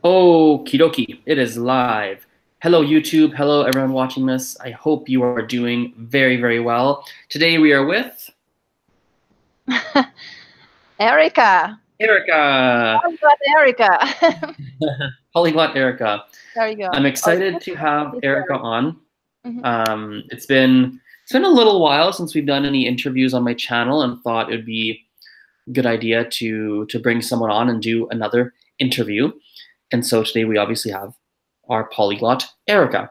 Okie dokie, it is live. Hello, YouTube. Hello, everyone watching this. I hope you are doing very, very well. Today we are with Erika. Erika. Polyglot Erika. Polyglot Erika. There you go. I'm excited to have Erika on. Mhm. It's been a little while since we've done any interviews on my channel, and thought it would be a good idea to bring someone on and do another interview. And so today we obviously have our polyglot, Erika.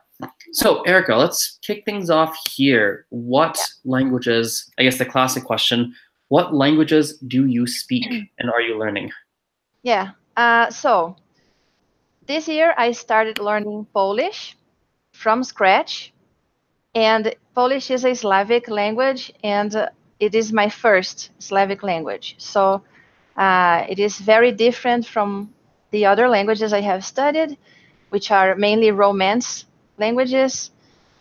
So Erika, let's kick things off here. What languages, I guess the classic question, what languages do you speak and are you learning? Yeah. So this year I started learning Polish from scratch. And Polish is a Slavic language, and it is my first Slavic language. So it is very different from the other languages I have studied, which are mainly Romance languages.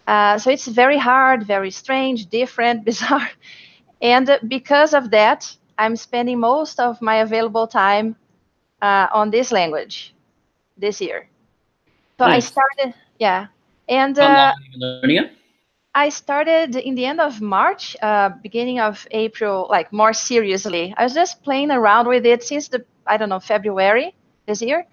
So it's very hard, very strange, different, bizarre. And because of that, I'm spending most of my available time on this language this year. So I Nice. started, yeah. And How long have you been learning it? I started in the end of March, beginning of April, like more seriously. I was just playing around with it since I don't know, February this year.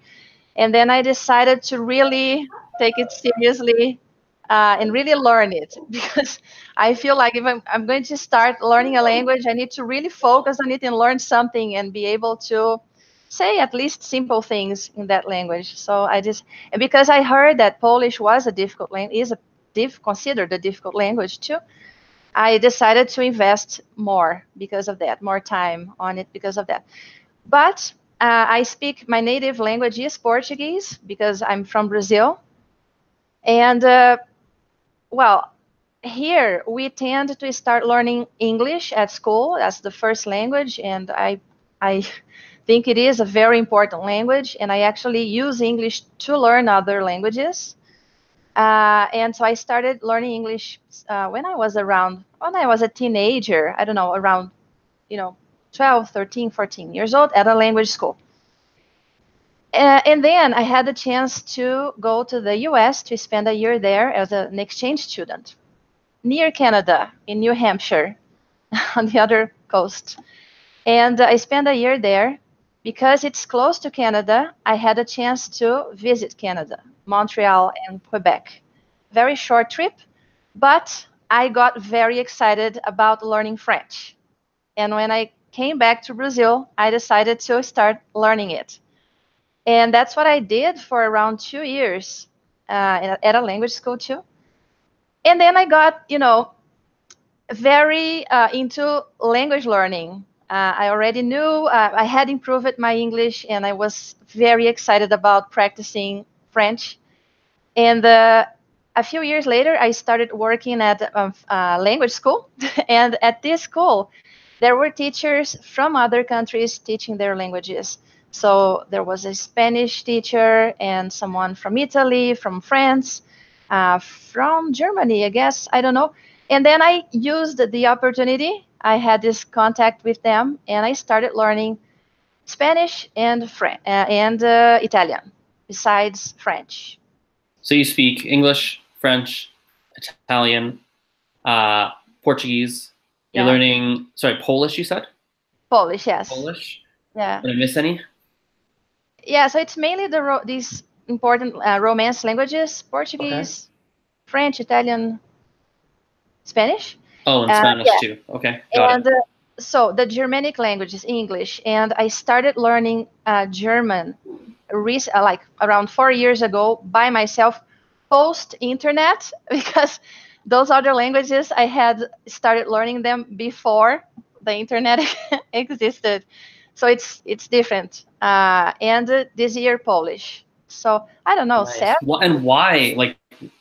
And then I decided to really take it seriously and really learn it because I feel like if I'm going to start learning a language, I need to really focus on it and learn something and be able to say at least simple things in that language. So and because I heard that Polish was a difficult language, considered a difficult language too, I decided to invest more because of that, more time on it because of that. But I speak, my native language is Portuguese because I'm from Brazil. And well, here we tend to start learning English at school as the first language, and I think it is a very important language, and I actually use English to learn other languages. And so I started learning English when I was a teenager, I don't know, around, 12, 13, 14 years old at a language school. And then I had the chance to go to the US to spend a year there as an exchange student near Canada in New Hampshire on the other coast. And I spent a year there because it's close to Canada. I had a chance to visit Canada, Montreal and Quebec. Very short trip, but I got very excited about learning French. And when I came back to Brazil, I decided to start learning it. And that's what I did for around 2 years at a language school too. And then I got, very into language learning. I already knew I had improved my English, and I was very excited about practicing French. And a few years later, I started working at a language school. And at this school, there were teachers from other countries teaching their languages. So there was a Spanish teacher and someone from Italy, from France, from Germany, I guess. I don't know. And then I used the opportunity. I had this contact with them, and I started learning Spanish and Italian, besides French. So you speak English, French, Italian, Portuguese. You're Yeah, learning, sorry, Polish, you said? Polish, yes. Polish? Yeah, Did I miss any? yeah. So it's mainly these important Romance languages: Okay. Portuguese, French, Italian, Spanish. Oh, and Spanish Yeah, too. Okay, got it. and so the Germanic languages, English, and I started learning German, like around 4 years ago by myself, post internet, because those other languages I had started learning them before the internet existed. So it's different. And this year Polish. So I don't know, Nice. Seb. And why, like,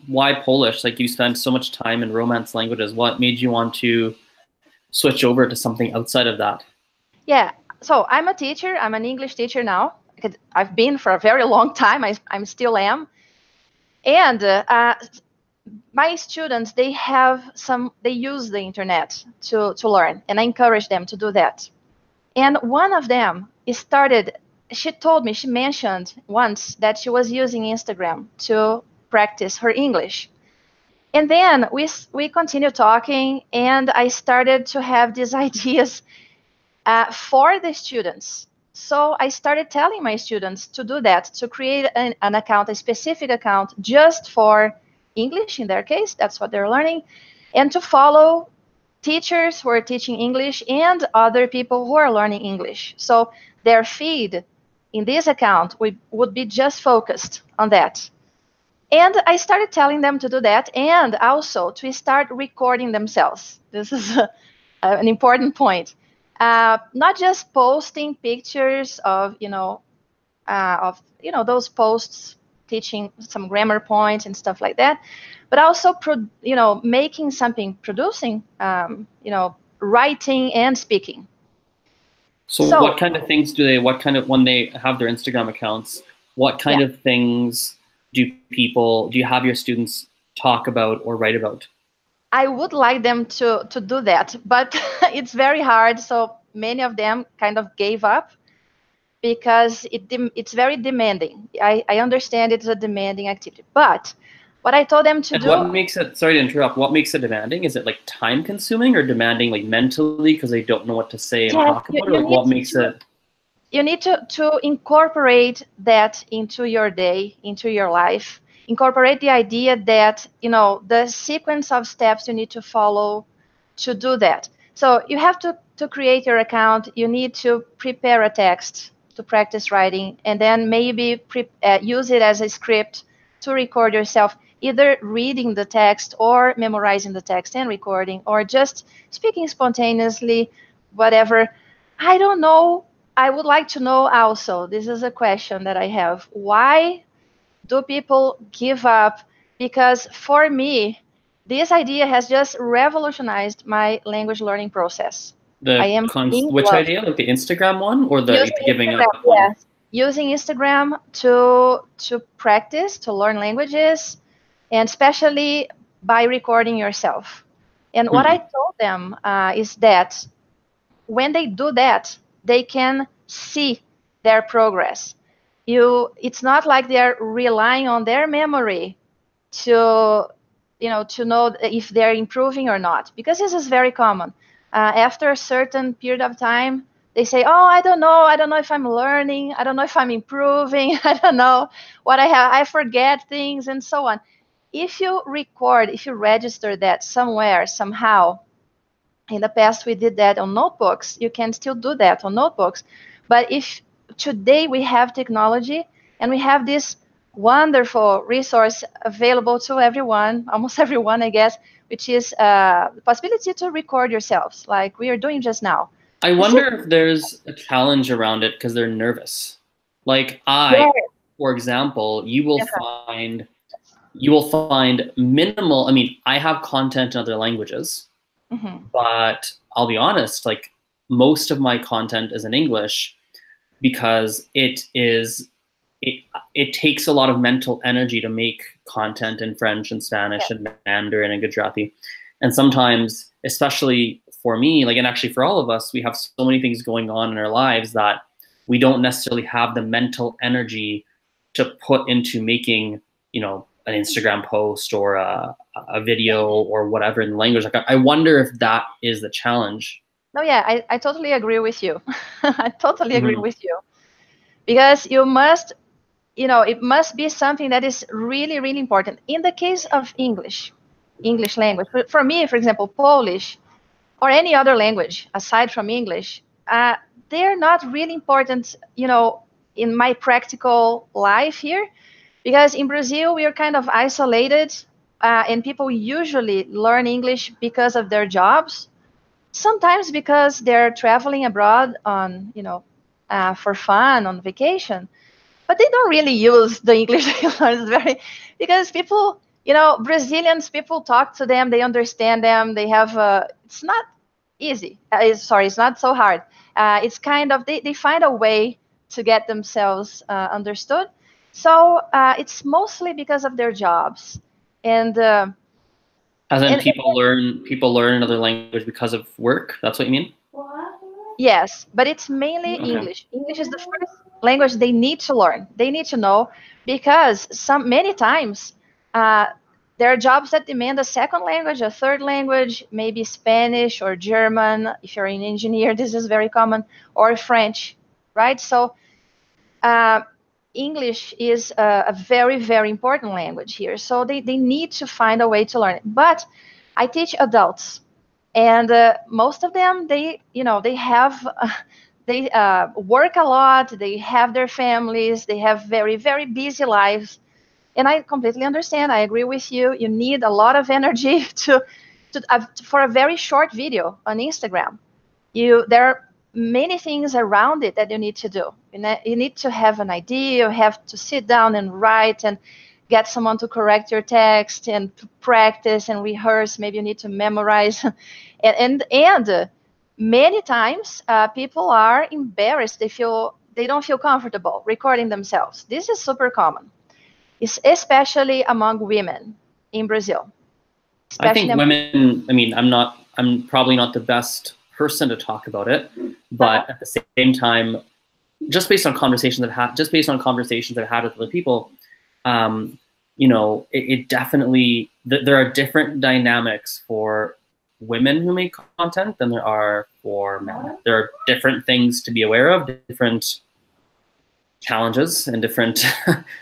why Polish? Like, you spent so much time in Romance languages. What made you want to switch over to something outside of that? Yeah. So I'm a teacher. I'm an English teacher now. I've been for a very long time. I'm still am. And my students, they use the internet to learn, and I encourage them to do that. And one of them started she told me, she mentioned once that she was using Instagram to practice her English. And then we continued talking, and I started to have these ideas for the students. So I started telling my students to do that, to create an account, a specific account just for English in their case, that's what they're learning, and to follow teachers who are teaching English and other people who are learning English. So their feed in this account would be just focused on that. And I started telling them to do that, and also to start recording themselves. This is an important point. Not just posting pictures of those posts teaching some grammar points and stuff like that, but also making something, producing, writing and speaking. So what kind of things do they? What kind of, when they have their Instagram accounts? What kind of things do you have your students talk about or write about? I would like them to do that, but it's very hard. So many of them kind of gave up because it's very demanding. I understand it's a demanding activity, but what I told them to do. What makes it, sorry to interrupt, what makes it demanding? Is it like time consuming or demanding like mentally because they don't know what to say and talk about it? Like what makes it? You need to incorporate that into your day, into your life. Incorporate the idea that, the sequence of steps you need to follow to do that. So you have to create your account. You need to prepare a text to practice writing, and then maybe use it as a script to record yourself, either reading the text or memorizing the text and recording, or just speaking spontaneously, whatever. I don't know. I would like to know also, this is a question that I have, why do people give up? Because for me, this idea has just revolutionized my language learning process. Which idea? Like the Instagram one or the giving up one? Yes, using Instagram to practice, to learn languages, and especially by recording yourself. And what I told them is that when they do that, they can see their progress. It's not like they're relying on their memory to know if they're improving or not, because this is very common. After a certain period of time, they say, oh, I don't know if I'm learning, I don't know if I'm improving, I don't know what I have, I forget things, and so on. If you register that somewhere, somehow, in the past we did that on notebooks, you can still do that on notebooks. But if today we have technology and we have this wonderful resource available to everyone, almost everyone, I guess, which is the possibility to record yourselves like we are doing just now. I wonder if there's a challenge around it because they're nervous. Like for example, you will find minimal, I mean, I have content in other languages, but I'll be honest, like most of my content is in English because it takes a lot of mental energy to make content in French and Spanish and Mandarin and Gujarati. And sometimes, especially for me, like, and actually for all of us, we have so many things going on in our lives that we don't necessarily have the mental energy to put into making, an Instagram post or a video or whatever in the language. Like, I wonder if that is the challenge. No, yeah, I totally agree with you. I totally agree with you. Because you must, it must be something that is really, really important. In the case of English language, for me, for example, Polish or any other language aside from English, they're not really important, in my practical life here. Because in Brazil, we are kind of isolated, and people usually learn English because of their jobs. Sometimes because they're traveling abroad on, for fun, on vacation. But they don't really use the English because people, Brazilians, people talk to them, they understand them, they have, it's not easy. It's not so hard. It's kind of, they find a way to get themselves understood. So it's mostly because of their jobs. And as in people learn another language because of work. That's what you mean? Yes, but it's mainly English. English is the first language they need to learn. They need to know, because many times there are jobs that demand a second language, a third language, maybe Spanish or German. If you're an engineer, this is very common, or French, right? So English is a very, very important language here. So they need to find a way to learn it. But I teach adults, and most of them, they have they work a lot, they have their families, they have very, very busy lives. And I completely understand. I agree with you. You need a lot of energy for a very short video on Instagram. There are many things around it that you need to do. You need to have an idea. You have to sit down and write and get someone to correct your text and to practice and rehearse. Maybe you need to memorize. and many times people are embarrassed. They don't feel comfortable recording themselves. This is super common. It's especially among women in Brazil. I think women, I mean, I'm probably not the best person to talk about it, but at the same time, just based on conversations I've had with other people, it definitely, there are different dynamics for women who make content than there are for men. There are different things to be aware of, different challenges, and different,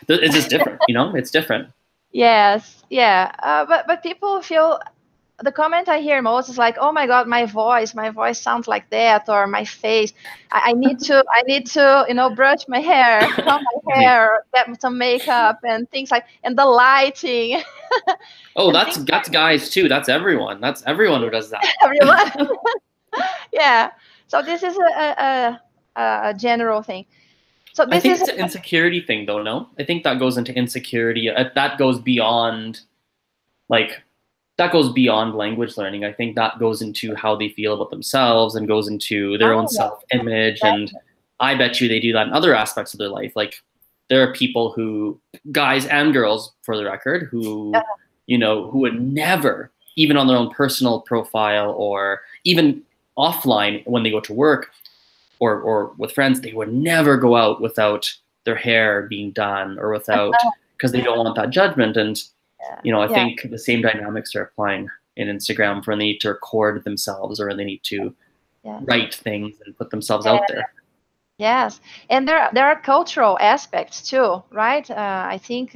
it's just different, it's different. Yes, yeah, but people feel, the comment I hear most is like, "Oh my God, my voice sounds like that," or "My face, I need to, brush my hair, comb my hair, get some makeup and things and the lighting." Oh, that's guys too. That's everyone. That's everyone who does that. Everyone. Yeah. So this is a general thing. So I think it's an insecurity thing, though. No, I think that goes into insecurity. That goes beyond, language learning. I think that goes into how they feel about themselves and goes into their own self-image. And I bet you they do that in other aspects of their life. Like, there are people guys and girls, for the record, who would never, even on their own personal profile or even offline when they go to work or with friends, they would never go out without their hair being done or without, because they don't want that judgment. And I think the same dynamics are applying in Instagram for when they need to record themselves or they need to write things and put themselves out there. Yes, and there are cultural aspects too, right? I think,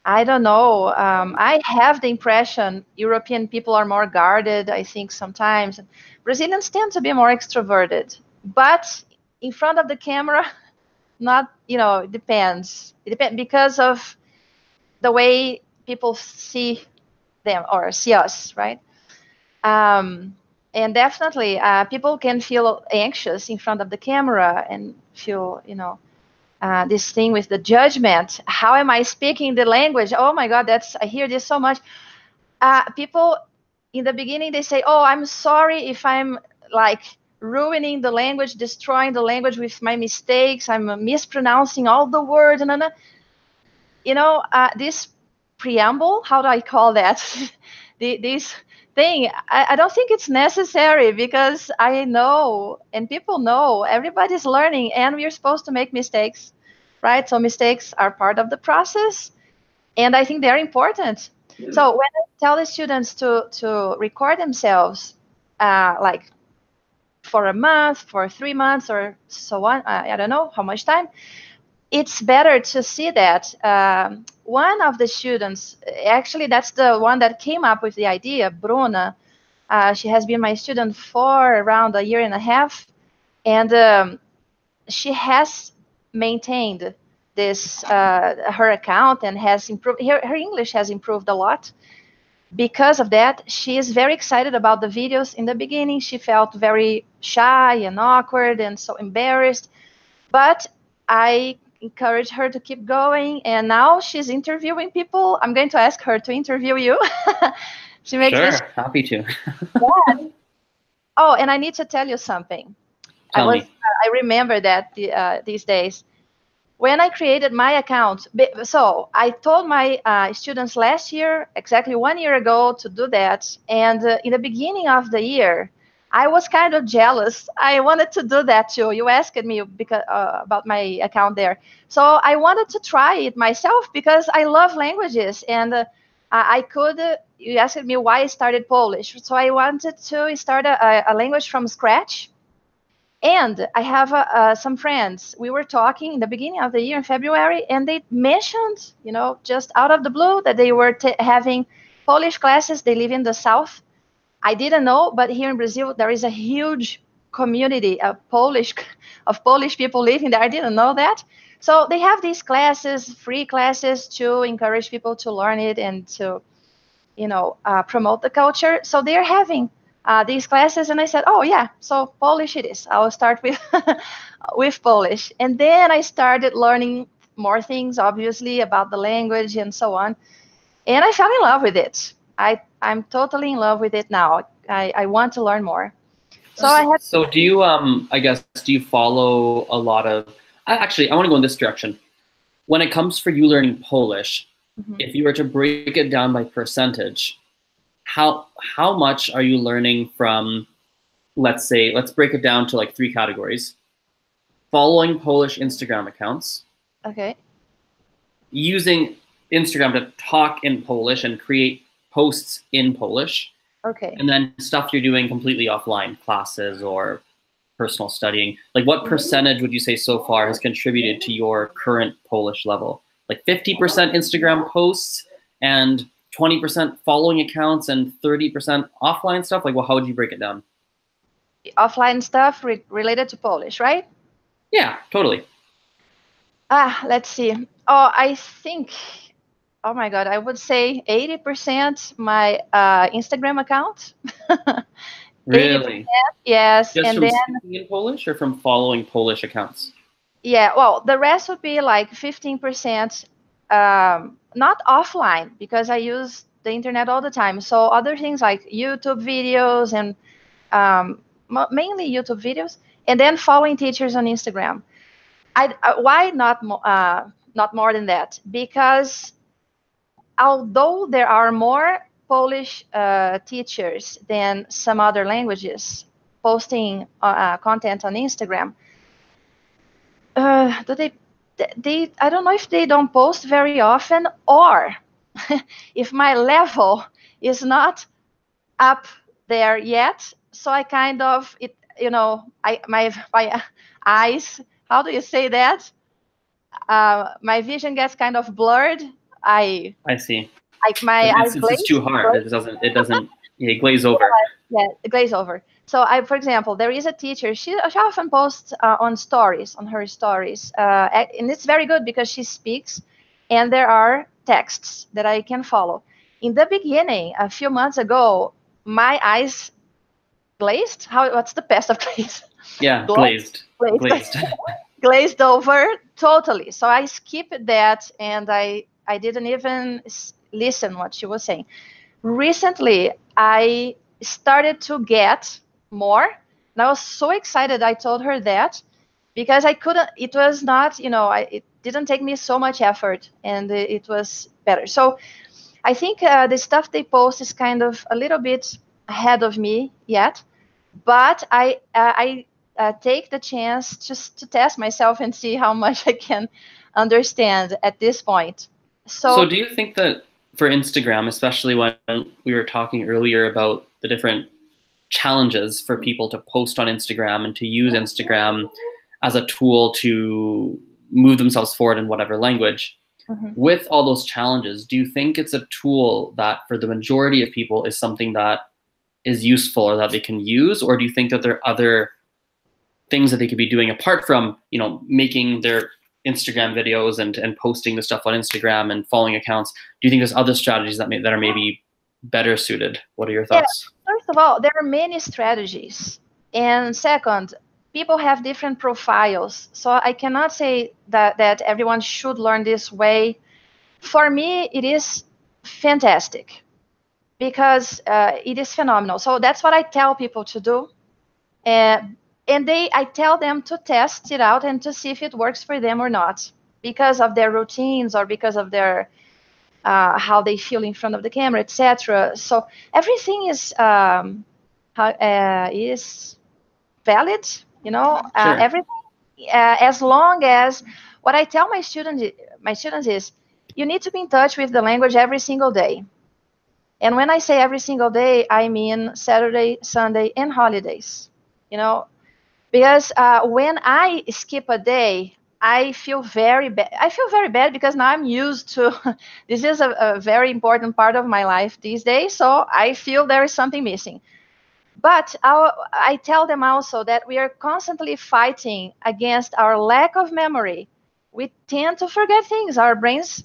I don't know. I have the impression European people are more guarded. I think sometimes Brazilians tend to be more extroverted, but in front of the camera, not. It depends. It depends because of the way people see them or see us, right? And definitely, people can feel anxious in front of the camera and feel, this thing with the judgment. How am I speaking the language? Oh my God, I hear this so much. People in the beginning, they say, "Oh, I'm sorry if I'm ruining the language, destroying the language with my mistakes. I'm mispronouncing all the words." And this preamble, how do I call that? This thing, I don't think it's necessary, because I know, and people know, everybody's learning and we're supposed to make mistakes, right? So mistakes are part of the process, and I think they're important. So when I tell the students to record themselves, for a month, for 3 months, or so on, I don't know how much time, it's better to see that. One of the students, actually, that's the one that came up with the idea, Bruna. She has been my student for around a year and a half, and she has maintained this her account and has improved. Her English has improved a lot. Because of that, she is very excited about the videos. In the beginning, she felt very shy and awkward and so embarrassed, but I encouraged her to keep going, and now she's interviewing people. I'm going to ask her to interview you. She makes sure, happy to. Yeah. Oh, and I need to tell you something. Tell me. I remember that these days. When I created my account, so I told my students last year, exactly 1 year ago, to do that. And in the beginning of the year, I was kind of jealous. I wanted to do that too. You asked me because about my account there, so I wanted to try it myself because I love languages, and I could. You asked me why I started Polish, so I wanted to start a language from scratch. And I have some friends. We were talking in the beginning of the year in February, and they mentioned, just out of the blue, that they were having Polish classes. They live in the south. I didn't know, but here in Brazil there is a huge community of Polish people living there. I didn't know that. So they have these classes, free classes, to encourage people to learn it and to, promote the culture. So they're having these classes, and I said, oh yeah, so Polish it is. I will start with with Polish, and then I started learning more things, obviously, about the language and so on, and I fell in love with it. I'm totally in love with it now. I want to learn more. So I had. So do you I guess do you follow a lot of actually I want to go in this direction. When it comes for you learning Polish, Mhm. if you were to break it down by percentage, how much are you learning from, let's break it down to like three categories: following Polish Instagram accounts, Okay. using Instagram to talk in Polish and create posts in Polish, Okay. and then stuff you're doing completely offline, classes or personal studying. Like what percentage would you say so far has contributed to your current Polish level? Like 50% Instagram posts and 20% following accounts and 30% offline stuff? Like, well, how would you break it down? Offline stuff related to Polish, right? Yeah, totally. Let's see. Oh, I think. Oh my God, I would say 80% my Instagram account. 80%, Really? yes, Just and from then speaking in Polish or from following Polish accounts? yeah, well, the rest would be like 15%, not offline because I use the internet all the time. So other things like YouTube videos and mainly YouTube videos, and then following teachers on Instagram. Why not more than that? Because although there are more Polish teachers than some other languages posting content on Instagram, do they I don't know if they don't post very often, or if my level is not up there yet. So I kind of it I my eyes, how do you say that, my vision gets kind of blurred. I I see. my eyes It's too hard. It doesn't yeah, glaze over. yeah, glaze over. So for example, there is a teacher. She often posts on her stories, and it's very good because she speaks, and there are texts that I can follow. In the beginning, a few months ago, my eyes glazed. What's the best of glaze? Yeah, Glazed. glazed. Glazed. Glazed. Glazed over totally. So I skipped that, and I didn't even listen what she was saying. Recently, I started to get more, and I was so excited. I told her that because I couldn't. It was not, it didn't take me so much effort, and it was better. So I think the stuff they post is kind of a little bit ahead of me yet, but I take the chance just to test myself and see how much I can understand at this point. So So do you think that for Instagram, especially when we were talking earlier about the different challenges for people to post on Instagram and to use Instagram as a tool to move themselves forward in whatever language, mhm. with all those challenges, do you think it's a tool that for the majority of people is something that is useful or that they can use? Or do you think that there are other things that they could be doing apart from, making their Instagram videos and posting the stuff on Instagram and following accounts? Do you think there's other strategies that are maybe better suited? What are your Yeah, thoughts? first of all, there are many strategies. And second, people have different profiles. So I cannot say that everyone should learn this way. For me, it is fantastic because it is phenomenal. So that's what I tell people to do. And I tell them to test it out and to see if it works for them or not because of their routines or because of their how they feel in front of the camera, etc. So everything is, how is valid. Sure. Everything, as long as what I tell my students is, you need to be in touch with the language every single day. And when I say every single day, I mean Saturday, Sunday, and holidays. Because when I skip a day, I feel very bad. I feel very bad because now I'm used to this is a very important part of my life these days. So I feel there is something missing. But I tell them also that we are constantly fighting against our lack of memory. We tend to forget things. Our brains,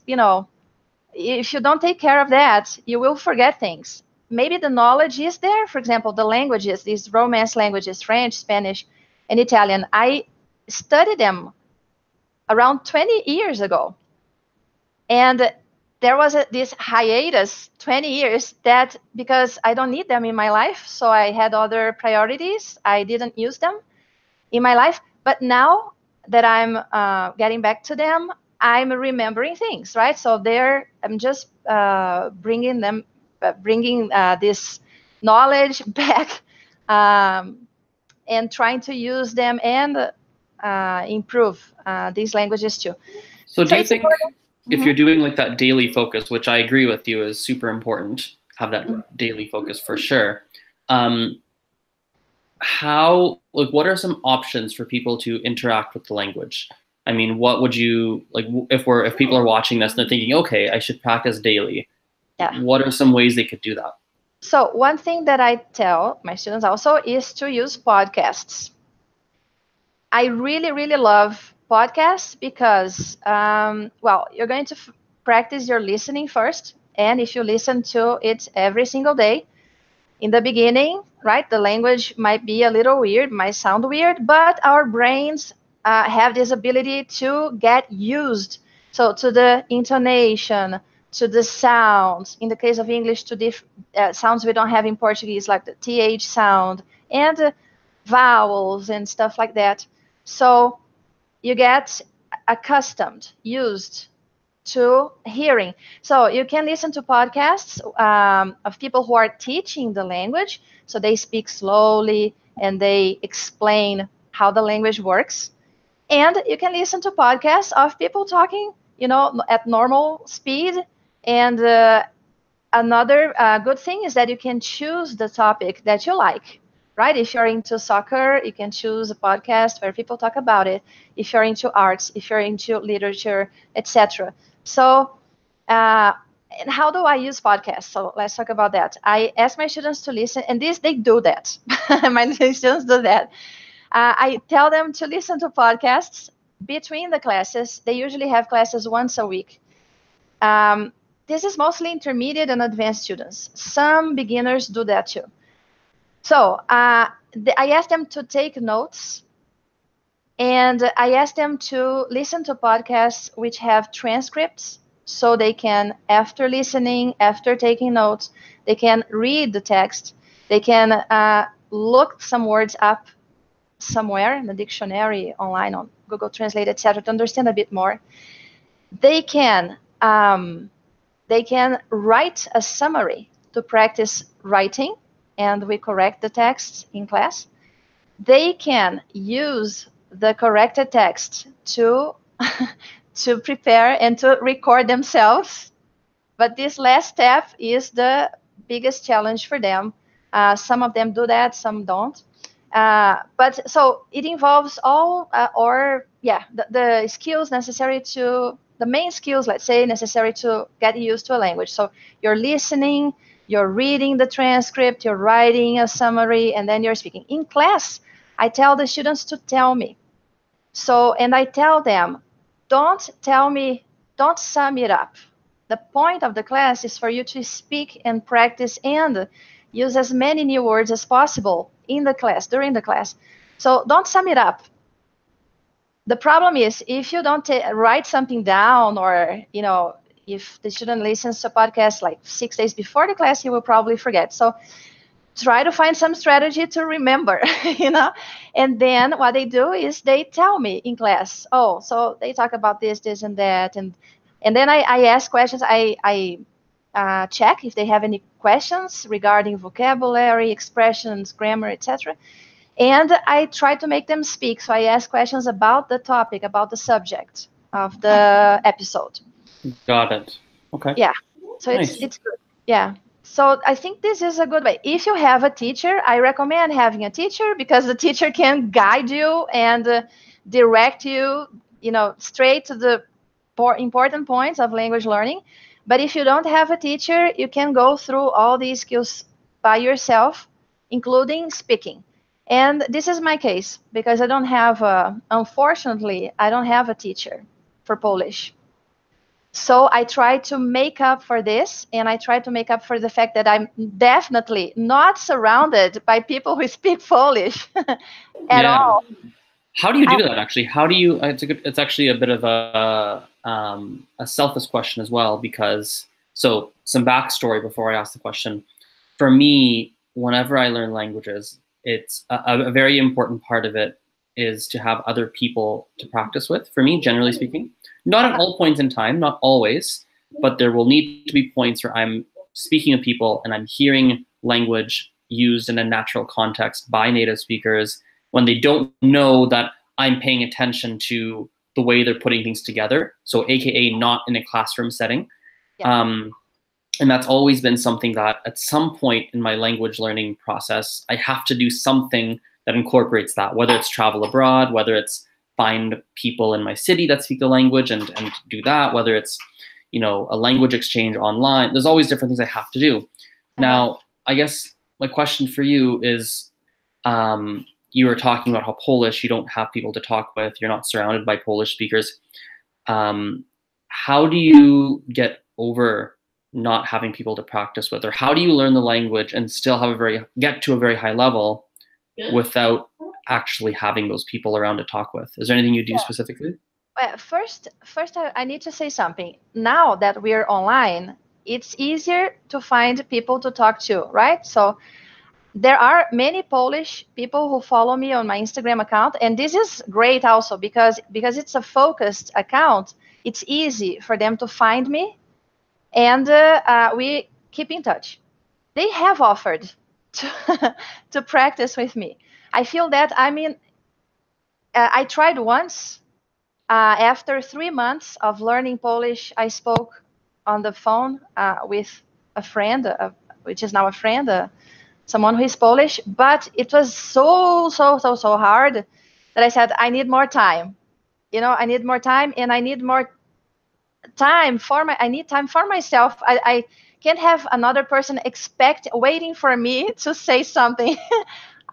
if you don't take care of that, you will forget things. Maybe the knowledge is there. For example, the languages, these Romance languages, French, Spanish, and Italian. I studied them around 20 years ago. And there was this hiatus, 20 years, that because I don't need them in my life, so I had other priorities, I didn't use them in my life. But now that I'm getting back to them, I'm remembering things, right? So I'm just bringing this knowledge back, and trying to use them and improve these languages too. So So do you it's think important. if Mhm. you're doing like that daily focus, which I agree with you is super important, have that daily focus for sure. Um, what are some options for people to interact with the language? I mean, what would you like if people are watching this and they're thinking, okay, I should practice daily. Yeah. What are some ways they could do that? So one thing that I tell my students also is to use podcasts. I really, really love podcasts because, well, you're going to practice your listening first. And if you listen to it every single day, in the beginning, right, the language might be a little weird, might sound weird, but our brains have this ability to get used. So to the intonation, to the sounds. In the case of English, to sounds we don't have in Portuguese, like the th sound and vowels and stuff like that. So you get accustomed, used to hearing. So you can listen to podcasts of people who are teaching the language. So they speak slowly and they explain how the language works. And you can listen to podcasts of people talking, at normal speed. And another good thing is that you can choose the topic that you like, right? If you're into soccer, you can choose a podcast where people talk about it. If you're into arts, if you're into literature, etc. So, and how do I use podcasts? So let's talk about that. I ask my students to listen, and they do that. My students do that. I tell them to listen to podcasts between the classes. They usually have classes once a week. Um, this is mostly intermediate and advanced students. Some beginners do that too. So I ask them to take notes, and I ask them to listen to podcasts which have transcripts, so they can, after listening, after taking notes, they can read the text. They can look some words up somewhere in the dictionary, online, on Google Translate, etc., to understand a bit more. They can write a summary to practice writing, and we correct the text in class. They can use the corrected text to to prepare and to record themselves. But this last step is the biggest challenge for them. Some of them do that, some don't. But so it involves all, the skills necessary to, the main skills, let's say, necessary to get used to a language. So you're listening, you're reading the transcript, you're writing a summary, and then you're speaking. In class, I tell the students to tell me. So, and I tell them, don't tell me, don't sum it up. The point of the class is for you to speak and practice and use as many new words as possible in the class, during the class. So don't sum it up. The problem is if you don't write something down, or, if the student listens to a podcast like 6 days before the class, he will probably forget. So try to find some strategy to remember, and then what they do is they tell me in class, so they talk about this and that, and then I ask questions. I check if they have any questions regarding vocabulary, expressions, grammar, etc. And I try to make them speak. So I ask questions about the topic, about the subject of the episode. Got it. Okay. Yeah. So Nice. it's good. Yeah. So I think this is a good way. If you have a teacher, I recommend having a teacher because the teacher can guide you and direct you, straight to the important points of language learning. But if you don't have a teacher, you can go through all these skills by yourself, including speaking. And this is my case because I don't have, unfortunately, I don't have a teacher for Polish. So I try to make up for this, and I try to make up for the fact that I'm definitely not surrounded by people who speak Polish at Yeah. all. How do you do that actually? How do you, it's actually a bit of a selfish question as well, because, so some backstory before I ask the question. For me, whenever I learn languages, it's a very important part of it is to have other people to practice with, for me, generally speaking. Not at all points in time, not always, but there will need to be points where I'm speaking with people and I'm hearing language used in a natural context by native speakers when they don't know that I'm paying attention to the way they're putting things together. So AKA not in a classroom setting. Yeah. And that's always been something that at some point in my language learning process, I have to do something that incorporates that, whether it's travel abroad, whether it's find people in my city that speak the language and do that, whether it's, a language exchange online. There's always different things I have to do. Now, I guess my question for you is, you were talking about how Polish, you don't have people to talk with, you're not surrounded by Polish speakers. How do you get over not having people to practice with, or how do you learn the language and still get to a very high level without actually having those people around to talk with? Is there anything you do specifically? Well, first, I need to say something. Now that we're online, it's easier to find people to talk to, right? So there are many Polish people who follow me on my Instagram account, and this is great also because it's a focused account. It's easy for them to find me, and we keep in touch. They have offered to practice with me. I feel that, I tried once. After 3 months of learning Polish, I spoke on the phone with a friend, which is now a friend, someone who is Polish, but it was so hard that I said, I need more time. I need more time, and I need more time I need time for myself. I can't have another person waiting for me to say something.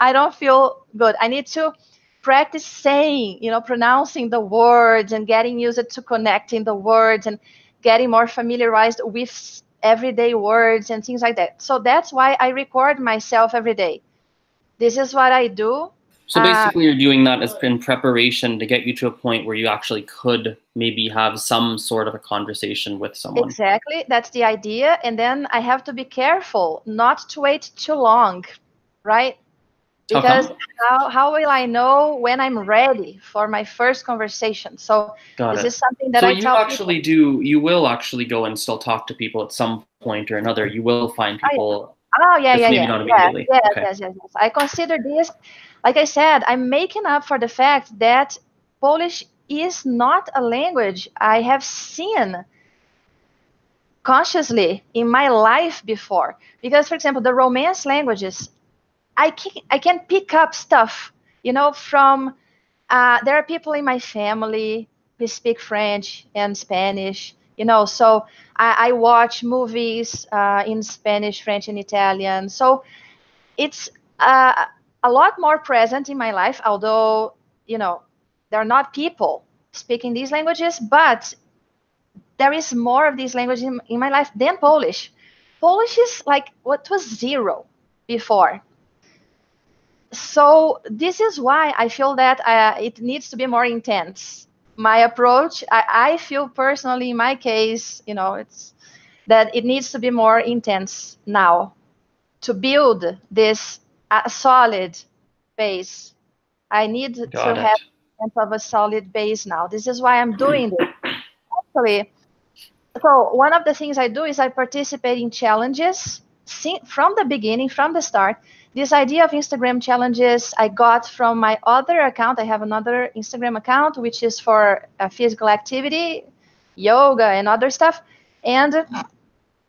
I don't feel good. I need to practice saying, pronouncing the words and getting used to connecting the words and getting more familiarized with everyday words and things like that. So that's why I record myself every day. This is what I do. So basically you're doing that as in preparation to get you to a point where you actually could maybe have some sort of a conversation with someone. Exactly. That's the idea. And then I have to be careful not to wait too long, right? Because how will I know when I'm ready for my first conversation? So this is something that I tell people. You will actually go and still talk to people at some point or another. You will find people. Oh, yeah. Maybe not immediately. Yes. I consider this, like I said, I'm making up for the fact that Polish is not a language I have seen consciously in my life before. Because, for example, the Romance languages, I can pick up stuff, from, there are people in my family who speak French and Spanish, so I watch movies in Spanish, French, and Italian. So it's a lot more present in my life, although, there are not people speaking these languages, but there is more of these languages in my life than Polish. Polish is like what was zero before. So this is why I feel that it needs to be more intense. My approach, I feel personally in my case, it's that it needs to be more intense now to build this solid base. I need to have a solid base now. This is why I'm doing this. Actually, So one of the things I do is I participate in challenges from the beginning, from the start. This idea of Instagram challenges I got from my other account. I have another Instagram account, which is for physical activity, yoga, and other stuff. And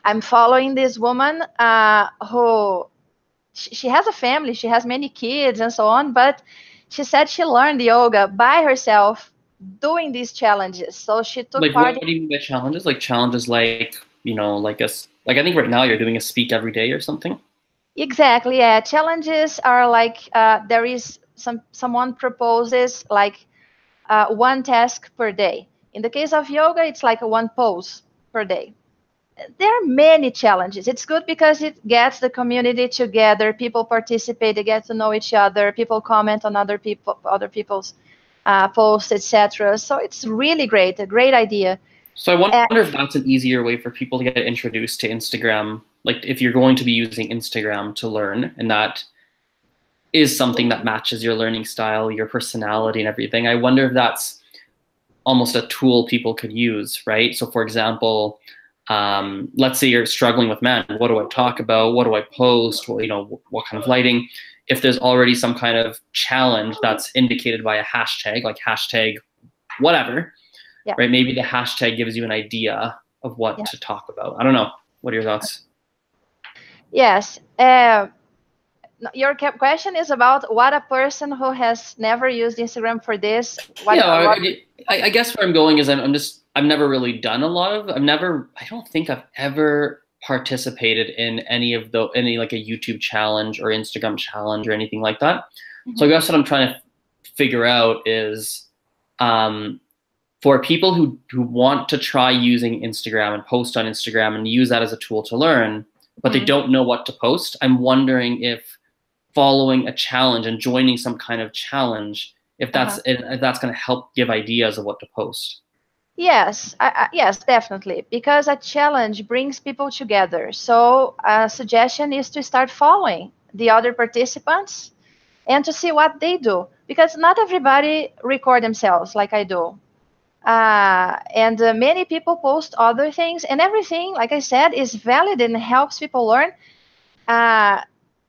I'm following this woman who she has a family, she has many kids and so on, but she said she learned yoga by herself doing these challenges. So she took Like, part what do you mean by challenges? Like challenges, like like I think right now you're doing a speak every day or something. Exactly, yeah. Challenges are like there is someone proposes like one task per day. In the case of yoga, it's like a one pose per day. There are many challenges. It's good because it gets the community together. People participate. They get to know each other. People comment on other people's posts, etc. So it's really great. A great idea. So I Uh, wonder if that's an easier way for people to get introduced to Instagram. Like if you're going to be using Instagram to learn, and that is something that matches your learning style, your personality, and everything. I wonder if that's almost a tool people could use, right? So, for example, let's say you're struggling with, man, what do I talk about? What do I post? Well, what kind of lighting? If there's already some kind of challenge that's indicated by a hashtag, like hashtag whatever, yeah, right? Maybe the hashtag gives you an idea of what yeah. to talk about. I don't know. What are your thoughts? Yes. Your question is about what a person who has never used Instagram for this, Yeah, what I guess where I'm going is I've never really done a lot of, I don't think I've ever participated in any like a YouTube challenge or Instagram challenge or anything like that. So I guess what I'm trying to figure out is, for people who want to try using Instagram and post on Instagram and use that as a tool to learn, but they don't know what to post, I'm wondering if following a challenge and joining some kind of challenge, if that's going to help give ideas of what to post. Yes, yes, definitely. Because a challenge brings people together. So a suggestion is to start following the other participants and to see what they do. Because not everybody record themselves like I do. And many people post other things, and everything, like I said, is valid and helps people learn.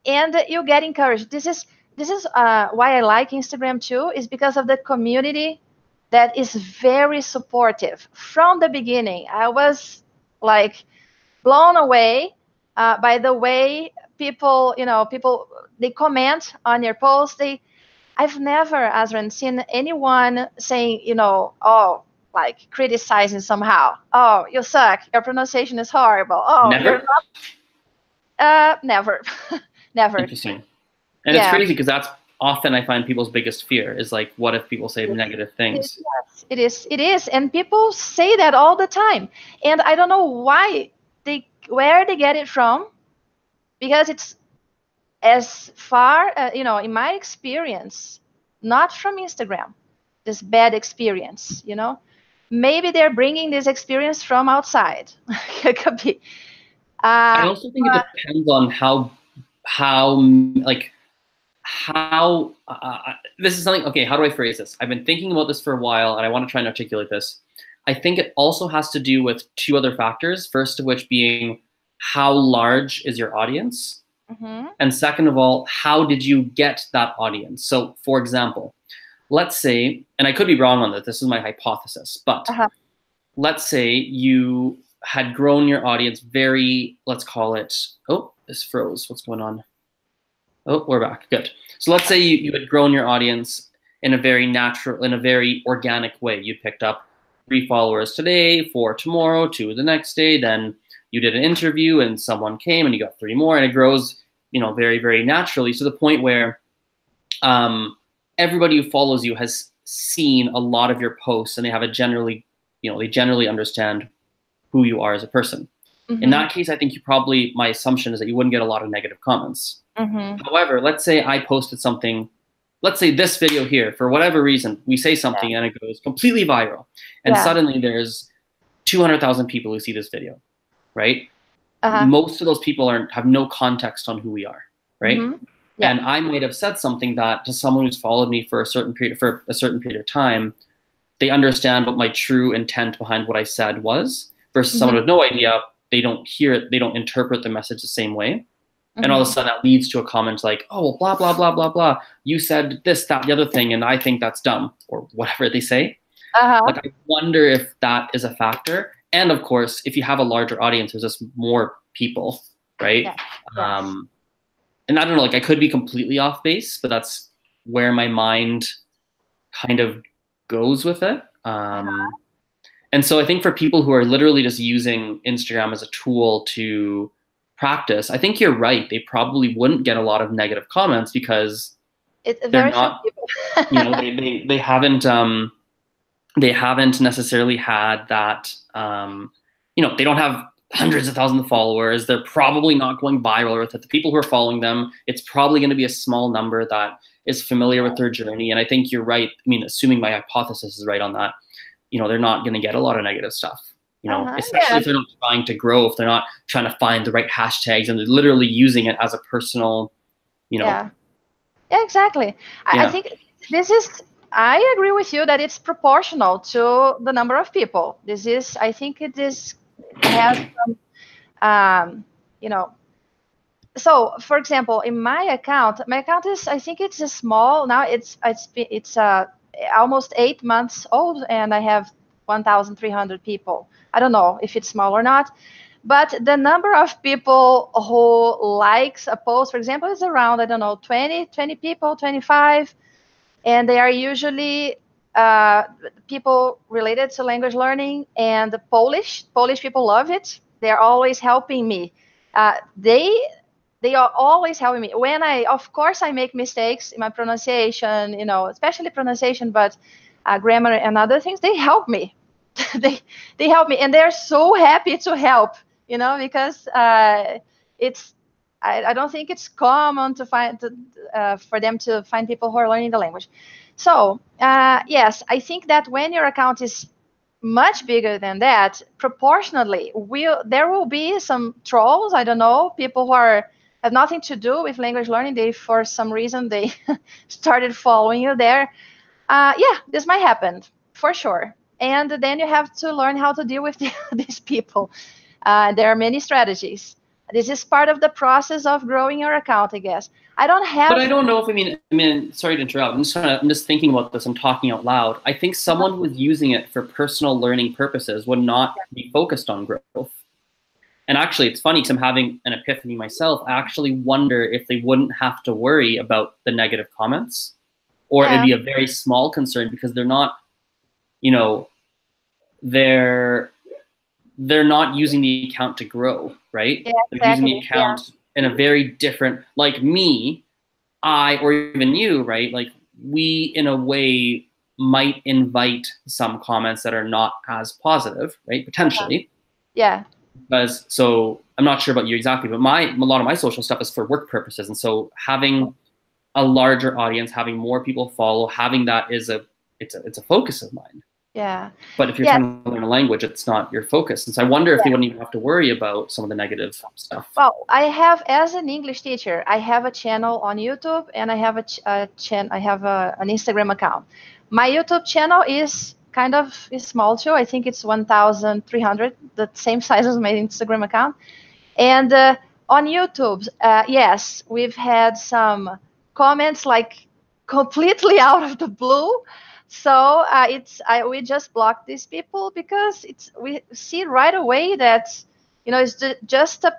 And you get encouraged. This is why I like Instagram too, is because of the community that is very supportive from the beginning. I was like blown away by the way people they comment on your post. I've never, Azren, seen anyone saying, oh, like criticizing somehow. Oh, you suck. Your pronunciation is horrible. Oh, you're Never? never, never. Interesting. And it's Yeah. crazy because that's often I find people's biggest fear is like, what if people say negative things? Yes, it is. It is, and people say that all the time, and I don't know where they get it from, because it's as far, in my experience, not from Instagram. This bad experience. Maybe they're bringing this experience from outside. It could be. I also think it depends on how like how this is something. Okay, how do I phrase this? I've been thinking about this for a while, and I want to try and articulate this. I think it also has to do with two other factors. First of which being, how large is your audience, and second of all, how did you get that audience? So, for example, let's say, and I could be wrong on this. This is my hypothesis, but let's say you had grown your audience very, let's call it, oh, this froze. What's going on? Oh, we're back. Good. So let's say you had grown your audience in a very natural, in a very organic way. You picked up 3 followers today, 4 tomorrow, 2 the next day. Then you did an interview and someone came and you got 3 more, and it grows, very, very naturally to the point where everybody who follows you has seen a lot of your posts, and they have a generally, they generally understand who you are as a person. In that case, I think my assumption is that you wouldn't get a lot of negative comments. However, let's say I posted something, let's say this video here, for whatever reason, we say something and it goes completely viral. And suddenly there's 200,000 people who see this video, right? Most of those people have no context on who we are, right? And I might have said something that to someone who's followed me for a certain period of time, they understand what my true intent behind what I said was. versus someone with no idea, they don't hear it, they don't interpret the message the same way. And all of a sudden that leads to a comment like, oh, well, blah, blah, blah, blah, blah. You said this, that, the other thing, and I think that's dumb, or whatever they say. Like, I wonder if that is a factor. And of course, if you have a larger audience, there's just more people, right? And I don't know, like, I could be completely off base, but that's where my mind kind of goes with it. And so I think for people who are literally just using Instagram as a tool to practice, I think you're right. They probably wouldn't get a lot of negative comments because they're not, you know, they haven't necessarily had that, you know, they don't have hundreds of thousands of followers. They're probably not going viral with it. The people who are following them, it's probably going to be a small number that is familiar with their journey. And I think you're right. I mean, assuming my hypothesis is right on that, you know, they're not going to get a lot of negative stuff. You know, especially if they're not trying to grow, if they're not trying to find the right hashtags and they're literally using it as a personal, you know. Yeah, exactly. I think this is, I agree with you that it's proportional to the number of people. This is, I think it is, has some, you know, so for example, in my account is, I think it's a small, now it's almost 8 months old and I have 1,300 people. I don't know if it's small or not, but the number of people who likes a post, for example, is around, I don't know, 20 people, 25, and they are usually people related to language learning and the Polish people love it. They're always helping me. They are always helping me. When of course, I make mistakes in my pronunciation, you know, especially pronunciation, but grammar and other things, they help me. they help me, and they're so happy to help, you know, because it's, I don't think it's common to find for them to find people who are learning the language. So yes, I think that when your account is much bigger than that, proportionately, there will be some trolls. I don't know, people who have nothing to do with language learning. They, for some reason, they started following you there. Yeah, this might happen for sure. And then you have to learn how to deal with these people. There are many strategies. This is part of the process of growing your account, I guess. I don't have. But I don't know if, I mean, sorry to interrupt. I'm just thinking about this. I'm talking out loud. I think someone who was using it for personal learning purposes would not be focused on growth. And actually, it's funny because I'm having an epiphany myself. I actually wonder if they wouldn't have to worry about the negative comments, or it'd be a very small concern because they're not, you know, they're not using the account to grow, right? Yeah, exactly. They're using the account in a very different, like me, or even you, right? Like, we, in a way, might invite some comments that are not as positive, right? Potentially. Yeah. Because, so I'm not sure about you exactly, but a lot of my social stuff is for work purposes. And so having a larger audience, having more people follow, having that it's a focus of mine. Yeah. But if you're trying to learn a language, it's not your focus. And so I wonder if they wouldn't even have to worry about some of the negative stuff. Well, I have, as an English teacher, I have a channel on YouTube, and I have an Instagram account. My YouTube channel is small too. I think it's 1,300, the same size as my Instagram account. And on YouTube, yes, we've had some comments like completely out of the blue. So we just blocked these people because we see right away that, you know, it's just a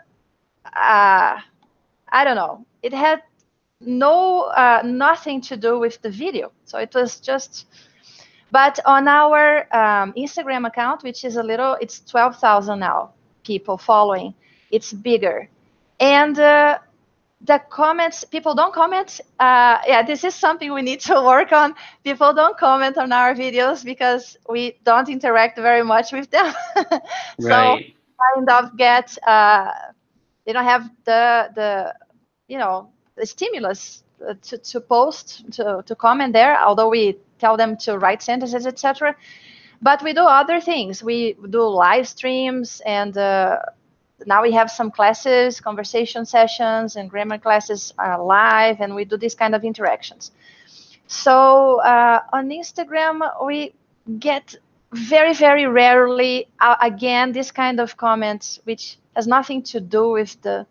I don't know. It had nothing to do with the video. So it was just. But on our Instagram account, which is it's 12,000 now people following. It's bigger, and the comments, people don't comment. Yeah, this is something we need to work on. People don't comment on our videos because we don't interact very much with them. Right. So kind of get, they don't have the you know, the stimulus to post, to comment there, although we tell them to write sentences, etc. But we do other things. We do live streams, and now we have some classes, conversation sessions, and grammar classes live, and we do these kind of interactions. So on Instagram, we get very, very rarely, again, this kind of comments, which has nothing to do with the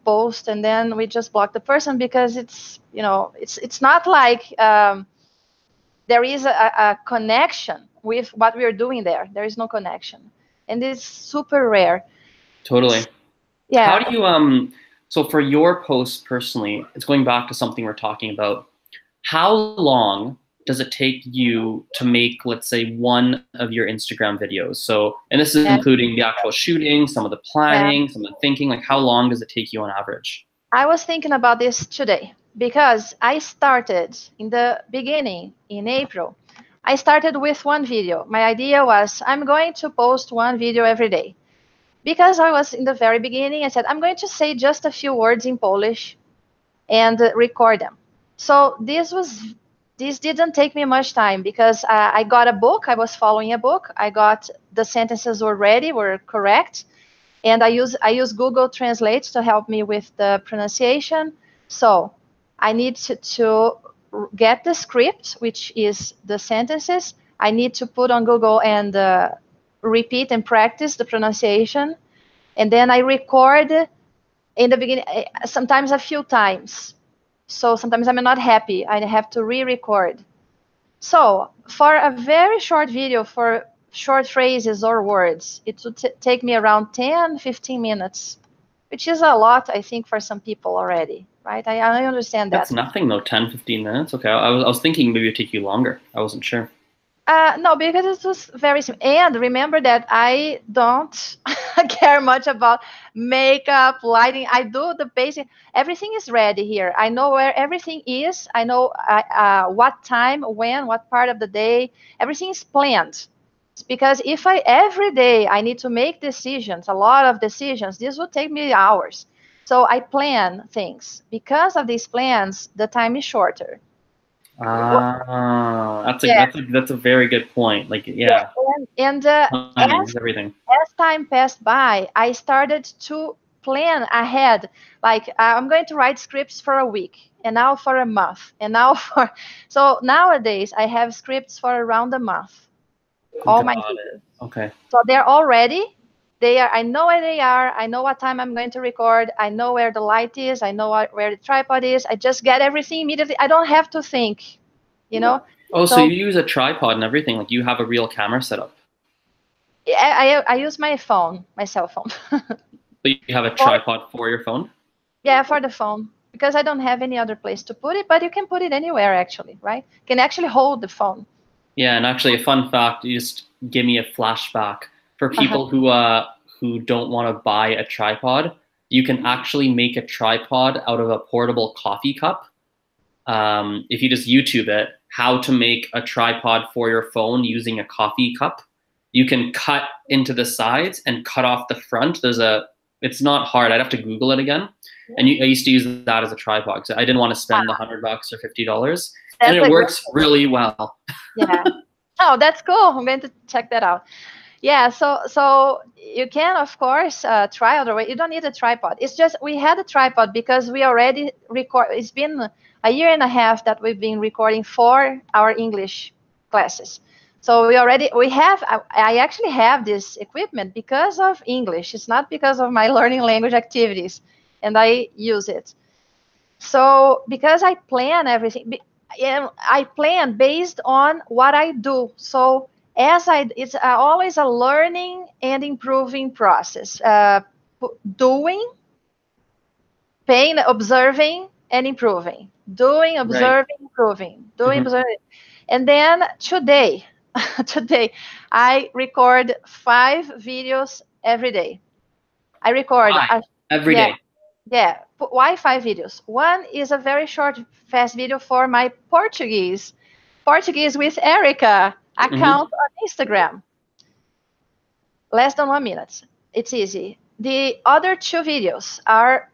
post, and then we just block the person because it's, you know, it's not like there is a connection with what we are doing there. There is no connection, and it's super rare. Totally. How Yeah. do you so for your posts personally, it's going back to something we're talking about. How long does it take you to make, let's say, one of your Instagram videos? So, and this is Yeah. including the actual shooting, some of the Yeah. planning, some of the thinking, like how long does it take you on average? I was thinking about this today because I started in the beginning in April. I started with one video. My idea was I'm going to post one video every day. Because I was in the very beginning, I said I'm going to say just a few words in Polish and record them. So this didn't take me much time because I got a book. I was following a book. I got the sentences were ready, were correct, and I use Google Translate to help me with the pronunciation. So I need to get the script, which is the sentences. I need to put on Google and repeat and practice the pronunciation, and then I record in the beginning, sometimes a few times. So sometimes I'm not happy. I have to re-record. So for a very short video, for short phrases or words, it would take me around 10, 15 minutes, which is a lot, I think, for some people already, right? I understand That's that. nothing though, 10, 15 minutes. Okay. I was thinking maybe it'd take you longer. I wasn't sure. No, because it was very simple. And remember that I don't care much about makeup, lighting. I do the basic. Everything is ready here. I know where everything is. I know what time, when, what part of the day. Everything is planned. Because if I every day I need to make decisions, a lot of decisions, this will take me hours. So I plan things. Because of these plans, the time is shorter. Ah, that's a Yeah. that's a very good point. Like, Yeah, yeah, and timing is everything. as time passed by, I started to plan ahead. Like I'm going to write scripts for a week, and now for a month, and now for. So nowadays I have scripts for around a month. All my Got it. videos. Okay. So they're all ready. They are. I know where they are. I know what time I'm going to record. I know where the light is. I know where the tripod is. I just get everything immediately. I don't have to think. You know. Oh, so So you use a tripod and everything, like you have a real camera set up, I use my phone, my cell phone. but you have a Or tripod for your phone? yeah, for the phone because I don't have any other place to put it, but you can put it anywhere actually, right? You can actually hold the phone. Yeah, and actually, a fun fact, you just give me a flashback for Uh-huh. people who don't want to buy a tripod. You can actually make a tripod out of a portable coffee cup. If you just YouTube it, how to make a tripod for your phone using a coffee cup. You can cut into the sides and cut off the front. It's not hard. I'd have to Google it again. And I used to use that as a tripod because I didn't want to spend the $100 or $50, and That's it a great. works really well. Yeah. Oh, that's cool. I'm going to check that out. Yeah, so you can of course try other way. You don't need a tripod. It's just we had a tripod because we already record. It's been a year and a half that we've been recording for our English classes. So we have. I actually have this equipment because of English. It's not because of my learning language activities, and I use it. So because I plan everything, and I plan based on what I do. So it's always a learning and improving process. Doing, paying, observing, and improving. Doing, Right. observing, improving. Doing, Hmm. observing. And then today, today, I record 5 videos every day. I record, Why? Every yeah, day. yeah, Wi-Fi videos. One is a very short, fast video for my Portuguese with Erika Hmm. account on Instagram. Less than 1 minute. It's easy. The other 2 videos are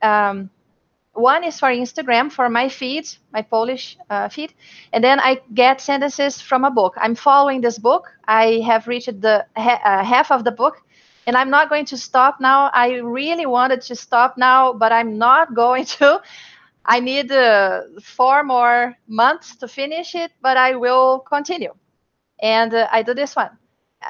one is for Instagram for my feed, my Polish feed, and then I get sentences from a book. I'm following this book. I have reached the half of the book, and I'm not going to stop now. I really wanted to stop now, but I'm not going to. I need 4 more months to finish it, but I will continue. And I do this one.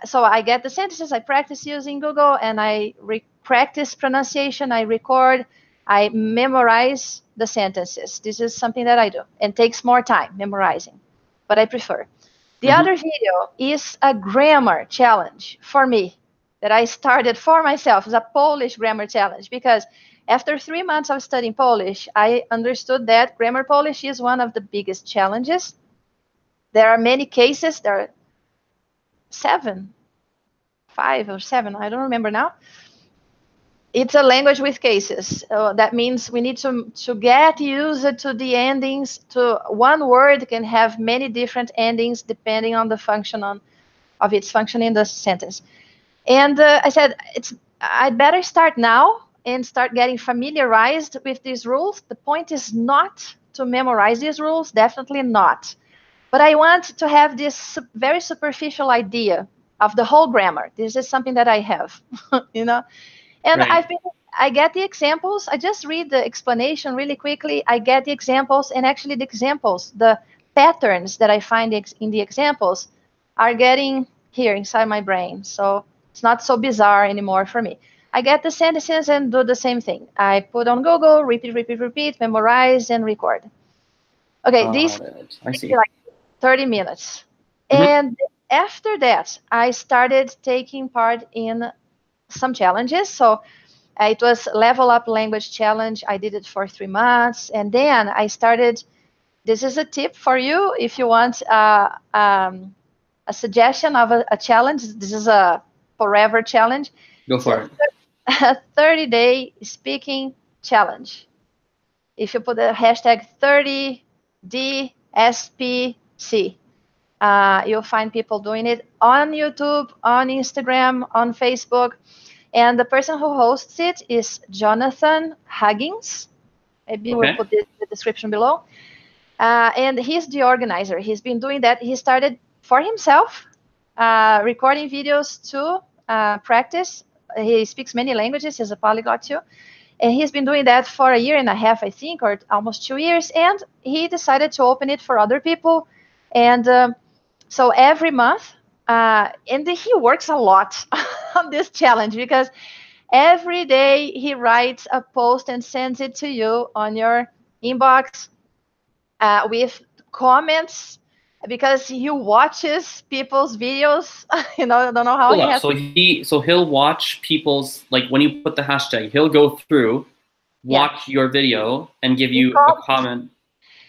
So I get the sentences, I practice using Google, and I practice pronunciation, I record, I memorize the sentences. This is something that I do and takes more time memorizing, but I prefer. The other video is a grammar challenge for me that I started for myself. It's a Polish grammar challenge because after 3 months of studying Polish, I understood that grammar Polish is one of the biggest challenges. There are many cases. There are 5 or 7, I don't remember now. It's a language with cases. That means we need to get used to the endings. To one word can have many different endings depending on the function of its function in the sentence. And I said, I'd better start now and start getting familiarized with these rules. The point is not to memorize these rules, definitely not. But I want to have this very superficial idea of the whole grammar. This is something that I have, you know. And Right. I get the examples. I just read the explanation really quickly. I get the examples, and actually the examples, the patterns that I find in the examples are getting here inside my brain. So it's not so bizarre anymore for me. I get the sentences and do the same thing. I put on Google, repeat, memorize, and record. Okay, these I take see. me like 30 minutes. Mhm. And after that, I started taking part in some challenges. So it was Level Up Language Challenge. I did it for 3 months. And then I started, this is a tip for you if you want a suggestion of a challenge. This is a forever challenge. Go It's for it. a 30-day speaking challenge. If you put the hashtag 30DSPC, you'll find people doing it on YouTube, on Instagram, on Facebook. And the person who hosts it is Jonathan Huggins. Maybe we'll put the description below. And he's the organizer. He's been doing that. He started for himself, recording videos to practice. He speaks many languages. He's a polyglot too. And he's been doing that for 1.5 years, I think, or almost 2 years. And he decided to open it for other people. And so every month, and he works a lot on this challenge because every day he writes a post and sends it to you on your inbox with comments because he watches people's videos. I don't know how Hold he up. has. So he'll watch people's, like when you put the hashtag, he'll go through, watch your video, and give you a comment.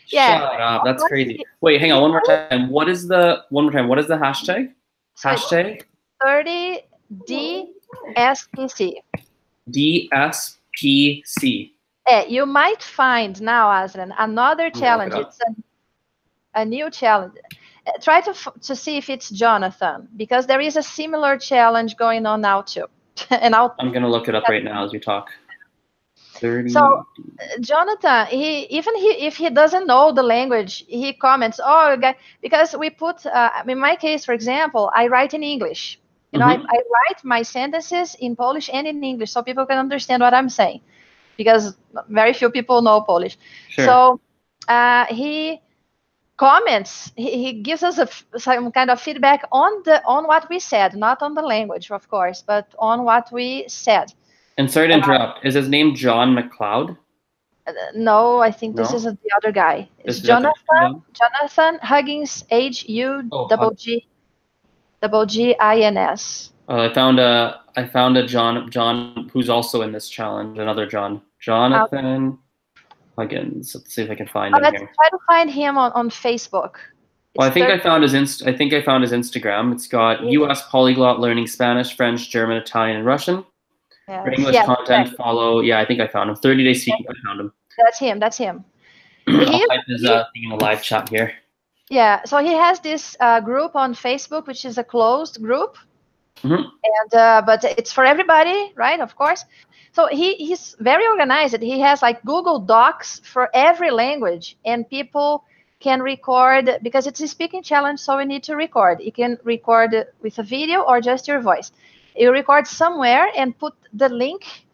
Yeah. Shut up. That's crazy. Wait, hang on one more time. What is the hashtag? So Hashtag 30 DSPC. DSPC. You might find now, Azren, another challenge. It's a new challenge. Try to see if it's Jonathan, because there is a similar challenge going on now too. And I'm gonna look it up right now as we talk. 30. So Jonathan, if he doesn't know the language, he comments, "Oh, because we put in my case, for example, I write in English. I write my sentences in Polish and in English so people can understand what I'm saying, because very few people know Polish. Sure. So he comments. He gives us some kind of feedback on what we said, not on the language, of course, but on what we said. And sorry to interrupt. Is his name John McLeod? No, I think this is the other guy. It's Jonathan Huggins, Huggins. I found a John who's also in this challenge. Another John. Jonathan Huggins. Let's see if I can find him here. Try to find him on Facebook. Well, I think I found his Instagram. It's got U.S. Polyglot learning Spanish, French, German, Italian, and Russian. For English content, follow. Yeah, I think I found him. 30-day speaking. I found him. That's him. I'll type his thing in the live chat here. Yeah, so he has this group on Facebook, which is a closed group, and but it's for everybody, right? Of course. So he's very organized. He has like Google Docs for every language, and people can record because it's a speaking challenge. So we need to record. You can record with a video or just your voice. You record somewhere and put the link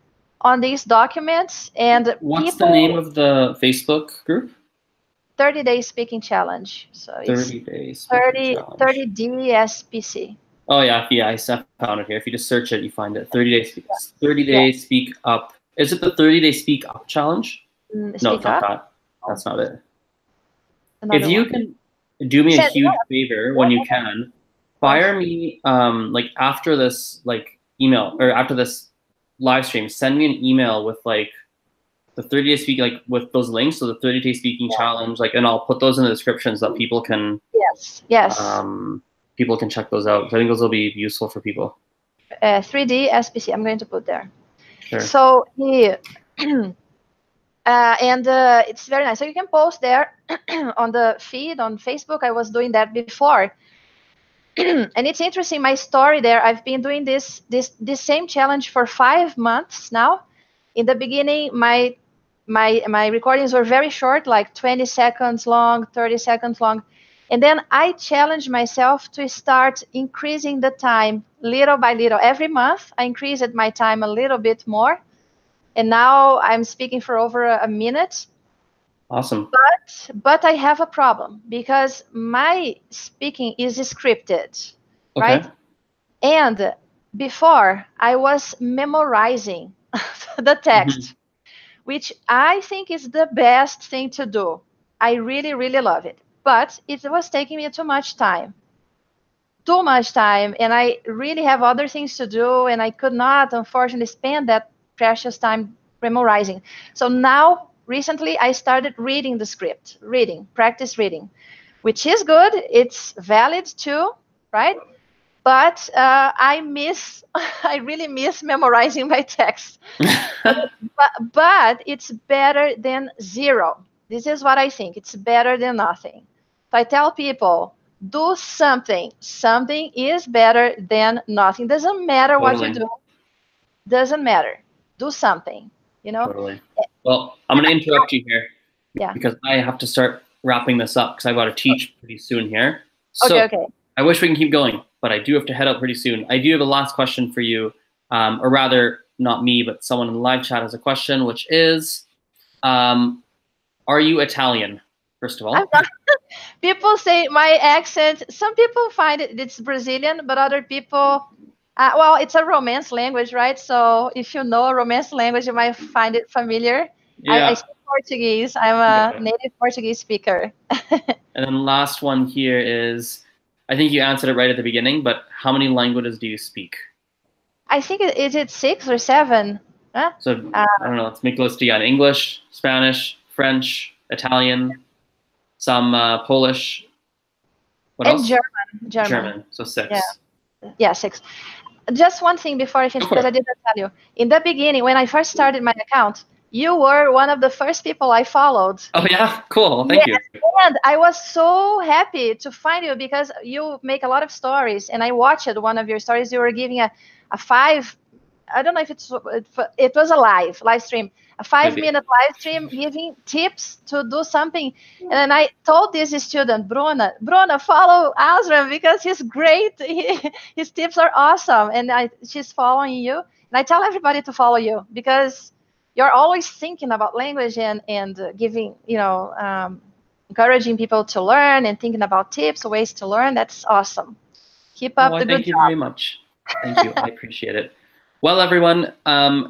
on these documents. And what's the name of the Facebook group? 30-day speaking challenge. So 30 days. 30 DSPC. Oh yeah, yeah, I found it here. If you just search it, you find it. 30 days, Yeah. 30-day speak up. Is it the 30-day speak up challenge? No, it's Speak not up. that. Oh, That's not it. If another you one. can do me a Send, huge favor yeah, when you okay, can, of course. fire me like after this like email or after this live stream, send me an email with like the 30-day speak like with those links, so the 30-day speaking Yeah. challenge, like, and I'll put those in the description so that Yes. Yes. people can check those out. So I think those will be useful for people. 3D SPC. I'm going to put there. Sure. So here. And it's very nice. So you can post there on the feed on Facebook. I was doing that before. And it's interesting, my story there. I've been doing this same challenge for 5 months now. In the beginning, my recordings were very short, like 20 seconds long, 30 seconds long. And then I challenged myself to start increasing the time little by little. Every month, I increased my time a little bit more. And now I'm speaking for over a minute. Awesome. But I have a problem because my speaking is scripted, Okay. right? And before I was memorizing the Mhm. text, which I think is the best thing to do. I really, really love it. But it was taking me too much time, and I really have other things to do, and I could not, unfortunately, spend that precious time memorizing. So now, recently, I started reading the script, practice reading, which is good. It's valid too, right? But I really miss memorizing my text. But it's better than zero. This is what I think. It's better than nothing. If I tell people, do something, something is better than nothing. Doesn't matter what you Totally. do. Doesn't matter. Do something, you know? Totally. Well, I'm going to interrupt you here Yeah. because I have to start wrapping this up because I've got to teach pretty soon here. Okay, So okay. I wish we can keep going, but I do have to head out pretty soon. I do have a last question for you, or rather, not me, but someone in the live chat has a question, which is, are you Italian, first of I'm all? not, people say my accent, some people find it's Brazilian, but other people, well, it's a Romance language, right? So if you know a Romance language, you might find it familiar. I Yeah, speak Portuguese. I'm got a it. native Portuguese speaker. And then last one here is, I think you answered it right at the beginning, but how many languages do you speak? I think is it 6 or 7? Huh? So Uh, I don't know. Let's make a list again: English, Spanish, French, Italian, some Polish. What and else? German, German. German. So Yeah, 6. yeah, 6. Just one thing before I finish, Go for because I it. didn't tell you. In the beginning, when I first started my account, you were one of the first people I followed. Oh yeah, cool. Thank Yes, you. and I was so happy to find you because you make a lot of stories, and I watched one of your stories. You were giving a 5. I don't know if it was a live stream, a Could 5 minute be. live stream giving tips to do something. And then I told this student, Bruna, follow Azren because he's great. His tips are awesome, and she's following you. And I tell everybody to follow you because you're always thinking about language and giving, encouraging people to learn and thinking about tips, ways to learn. That's awesome. Keep Oh, up I the good thank you very much. Thank you. I appreciate it. Well, everyone,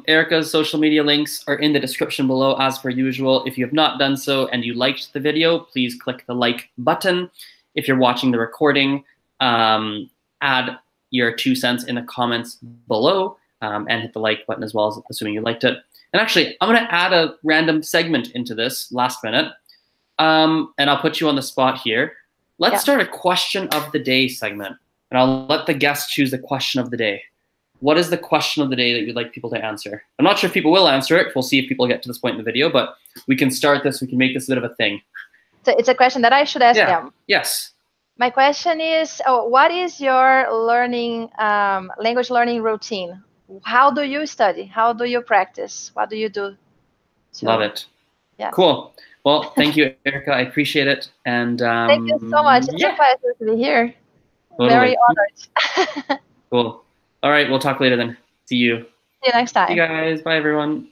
Erika's social media links are in the description below as per usual. If you have not done so and you liked the video, please click the like button. If you're watching the recording, add your 2 cents in the comments below and hit the like button as well, assuming you liked it. And actually, I'm going to add a random segment into this last minute, and I'll put you on the spot here. Let's Yeah. start a question of the day segment, and I'll let the guests choose the question of the day. What is the question of the day that you'd like people to answer? I'm not sure if people will answer it. We'll see if people get to this point in the video, but we can start this. We can make this a bit of a thing. It's a question that I should ask Yeah. them. Yes. My question is, what is your language learning routine? How do you study? How do you practice? What do you do? Love it. Yeah. Cool. Well, thank you, Erika. I appreciate it. And Thank you so much. It's a yeah, pleasure to be here. totally. Very honored. Cool. All right. We'll talk later then. See you. See you next See you time. guys. Bye, everyone.